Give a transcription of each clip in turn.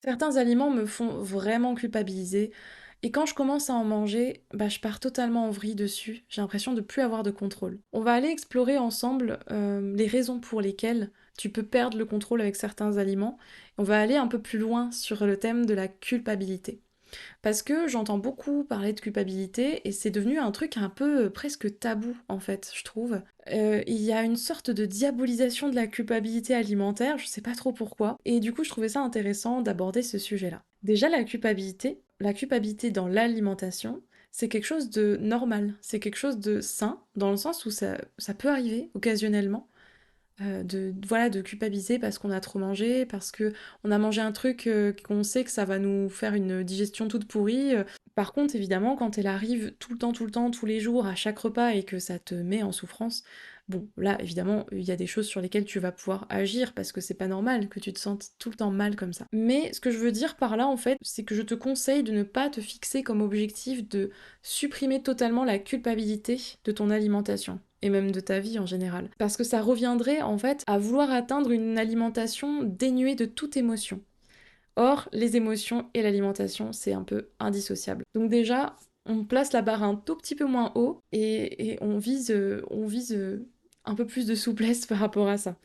Certains aliments me font vraiment culpabiliser et quand je commence à en manger, bah, je pars totalement en vrille dessus. J'ai l'impression de plus avoir de contrôle. On va aller explorer ensemble les raisons pour lesquelles tu peux perdre le contrôle avec certains aliments. On va aller un peu plus loin sur le thème de la culpabilité. Parce que j'entends beaucoup parler de culpabilité et c'est devenu un truc un peu presque tabou en fait, je trouve. Il y a une sorte de diabolisation de la culpabilité alimentaire, je sais pas trop pourquoi, et du coup je trouvais ça intéressant d'aborder ce sujet-là. Déjà la culpabilité dans l'alimentation, c'est quelque chose de normal, c'est quelque chose de sain, dans le sens où ça peut arriver occasionnellement, voilà, de culpabiliser parce qu'on a trop mangé, parce que on a mangé un truc qu'on sait que ça va nous faire une digestion toute pourrie. Par contre, évidemment, quand elle arrive tout le temps, tous les jours, à chaque repas et que ça te met en souffrance, bon, là, évidemment, il y a des choses sur lesquelles tu vas pouvoir agir parce que c'est pas normal que tu te sentes tout le temps mal comme ça. Mais ce que je veux dire par là, en fait, c'est que je te conseille de ne pas te fixer comme objectif de supprimer totalement la culpabilité de ton alimentation et même de ta vie en général. Parce que ça reviendrait en fait à vouloir atteindre une alimentation dénuée de toute émotion. Or, les émotions et l'alimentation, c'est un peu indissociable. Donc déjà, on place la barre un tout petit peu moins haut et on vise un peu plus de souplesse par rapport à ça.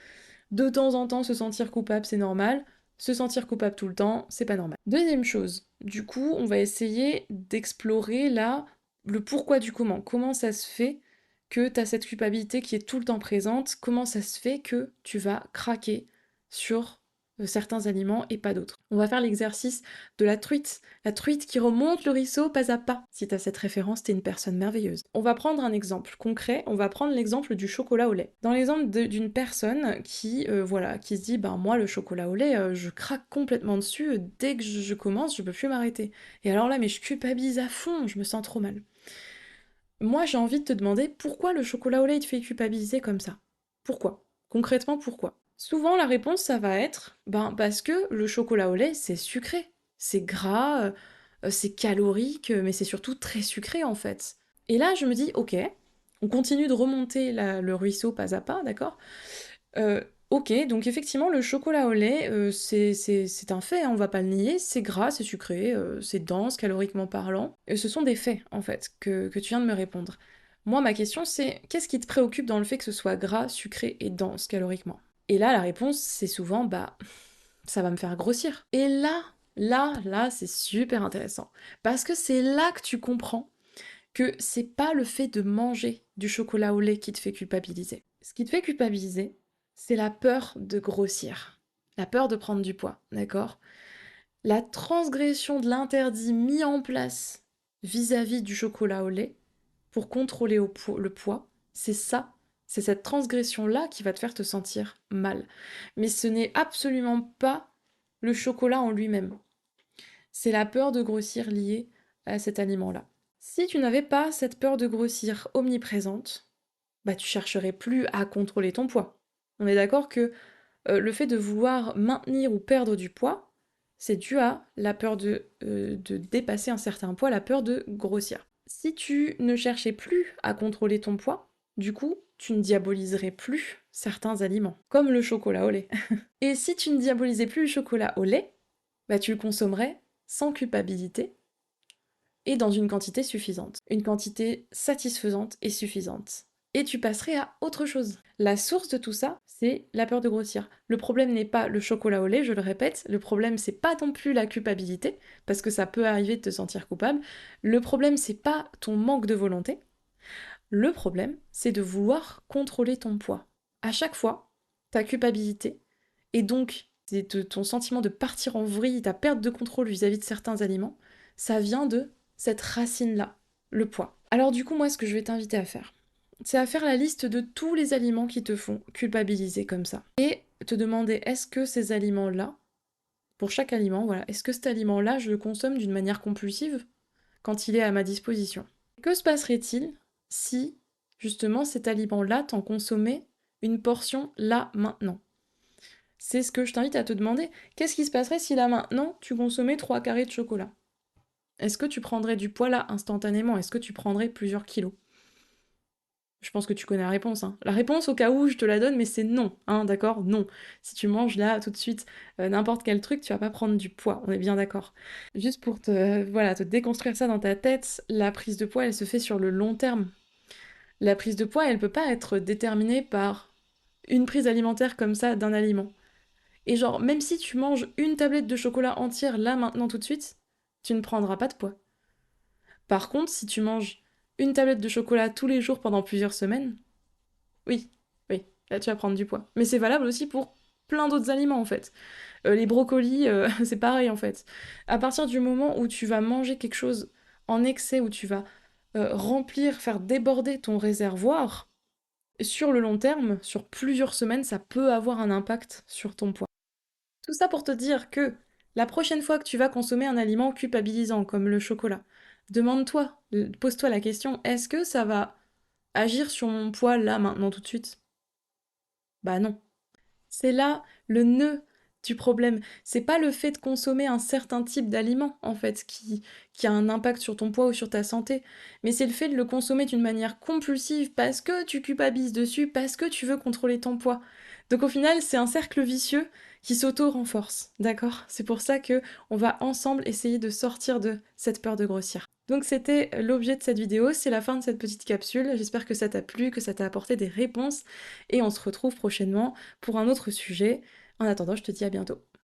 De temps en temps, se sentir coupable, c'est normal. Se sentir coupable tout le temps, c'est pas normal. Deuxième chose, du coup, on va essayer d'explorer là le pourquoi du comment. Comment ça se fait que tu as cette culpabilité qui est tout le temps présente? Comment ça se fait que tu vas craquer sur certains aliments et pas d'autres? On va faire l'exercice de la truite qui remonte le ruisseau pas à pas. Si t'as cette référence, t'es une personne merveilleuse. On va prendre un exemple concret, on va prendre l'exemple du chocolat au lait. Dans l'exemple d'une personne qui, voilà, qui se dit, ben moi le chocolat au lait, je craque complètement dessus, dès que je commence, je peux plus m'arrêter. Et alors là, mais je culpabilise à fond, je me sens trop mal. Moi, j'ai envie de te demander pourquoi le chocolat au lait te fait culpabiliser comme ça? Pourquoi? Concrètement, pourquoi? Souvent, la réponse, ça va être, ben parce que le chocolat au lait, c'est sucré, c'est gras, c'est calorique, mais c'est surtout très sucré en fait. Et là, je me dis, ok, on continue de remonter le ruisseau pas à pas, d'accord? Euh, ok, donc effectivement, le chocolat au lait, c'est un fait, hein, on va pas le nier, c'est gras, c'est sucré, c'est dense, caloriquement parlant. Et ce sont des faits, en fait, que tu viens de me répondre. Moi, ma question, c'est qu'est-ce qui te préoccupe dans le fait que ce soit gras, sucré et dense caloriquement? Et là, la réponse, c'est souvent, bah, ça va me faire grossir. Et là, c'est super intéressant. Parce que c'est là que tu comprends que c'est pas le fait de manger du chocolat au lait qui te fait culpabiliser. Ce qui te fait culpabiliser, c'est la peur de grossir. La peur de prendre du poids, d'accord? La transgression de l'interdit mis en place vis-à-vis du chocolat au lait pour contrôler le poids, c'est ça, c'est cette transgression-là qui va te faire te sentir mal. Mais ce n'est absolument pas le chocolat en lui-même. C'est la peur de grossir liée à cet aliment-là. Si tu n'avais pas cette peur de grossir omniprésente, bah tu chercherais plus à contrôler ton poids. On est d'accord que le fait de vouloir maintenir ou perdre du poids, c'est dû à la peur de dépasser un certain poids, la peur de grossir. Si tu ne cherchais plus à contrôler ton poids, du coup, tu ne diaboliserais plus certains aliments, comme le chocolat au lait. Et si tu ne diabolisais plus le chocolat au lait, bah tu le consommerais sans culpabilité et dans une quantité suffisante. Une quantité satisfaisante et suffisante. Et tu passerais à autre chose. La source de tout ça, c'est la peur de grossir. Le problème n'est pas le chocolat au lait, je le répète, le problème c'est pas non plus la culpabilité, parce que ça peut arriver de te sentir coupable. Le problème c'est pas ton manque de volonté. Le problème, c'est de vouloir contrôler ton poids. À chaque fois, ta culpabilité, et donc ton sentiment de partir en vrille, ta perte de contrôle vis-à-vis de certains aliments, ça vient de cette racine-là, le poids. Alors du coup, moi, ce que je vais t'inviter à faire, c'est à faire la liste de tous les aliments qui te font culpabiliser comme ça. Et te demander, est-ce que ces aliments-là, pour chaque aliment, voilà, est-ce que cet aliment-là, je le consomme d'une manière compulsive quand il est à ma disposition? Que se passerait-il si, justement, cet aliment-là t'en consommait une portion là, maintenant? C'est ce que je t'invite à te demander. Qu'est-ce qui se passerait si là, maintenant, tu consommais 3 carrés de chocolat? Est-ce que tu prendrais du poids là, instantanément? Est-ce que tu prendrais plusieurs kilos? Je pense que tu connais la réponse, hein. La réponse, au cas où, je te la donne, mais c'est non, hein, d'accord? Non. Si tu manges là, tout de suite, n'importe quel truc, tu vas pas prendre du poids, on est bien d'accord. Juste pour te, voilà, te déconstruire ça dans ta tête, la prise de poids, elle se fait sur le long terme. La prise de poids, elle peut pas être déterminée par une prise alimentaire comme ça d'un aliment. Et genre, même si tu manges une tablette de chocolat entière là, maintenant, tout de suite, tu ne prendras pas de poids. Par contre, si tu manges une tablette de chocolat tous les jours pendant plusieurs semaines, oui, oui, là tu vas prendre du poids. Mais c'est valable aussi pour plein d'autres aliments en fait. Les brocolis, c'est pareil en fait. À partir du moment où tu vas manger quelque chose en excès, où tu vas remplir, faire déborder ton réservoir, sur le long terme, sur plusieurs semaines, ça peut avoir un impact sur ton poids. Tout ça pour te dire que la prochaine fois que tu vas consommer un aliment culpabilisant comme le chocolat, demande-toi, pose-toi la question, est-ce que ça va agir sur mon poids là, maintenant, tout de suite? Bah non. C'est là le nœud du problème. C'est pas le fait de consommer un certain type d'aliment, en fait, qui a un impact sur ton poids ou sur ta santé, mais c'est le fait de le consommer d'une manière compulsive parce que tu culpabilises dessus, parce que tu veux contrôler ton poids. Donc au final, c'est un cercle vicieux qui s'auto-renforce, d'accord? C'est pour ça que on va ensemble essayer de sortir de cette peur de grossir. Donc c'était l'objet de cette vidéo, c'est la fin de cette petite capsule. J'espère que ça t'a plu, que ça t'a apporté des réponses, et on se retrouve prochainement pour un autre sujet. En attendant, je te dis à bientôt.